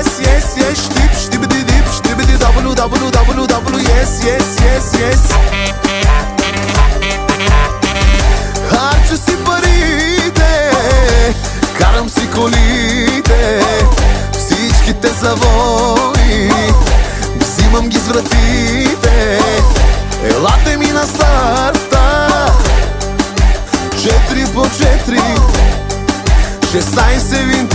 yes, yes, yes. Штип, штибиди дип, штибиди дабл, дабл, дабл, дабл, yes, yes, yes, yes. Харча си парите, карам си колите, всичките завои, взимам ги с вратите. Елате ми на старта, 4 по 4, 16 винта.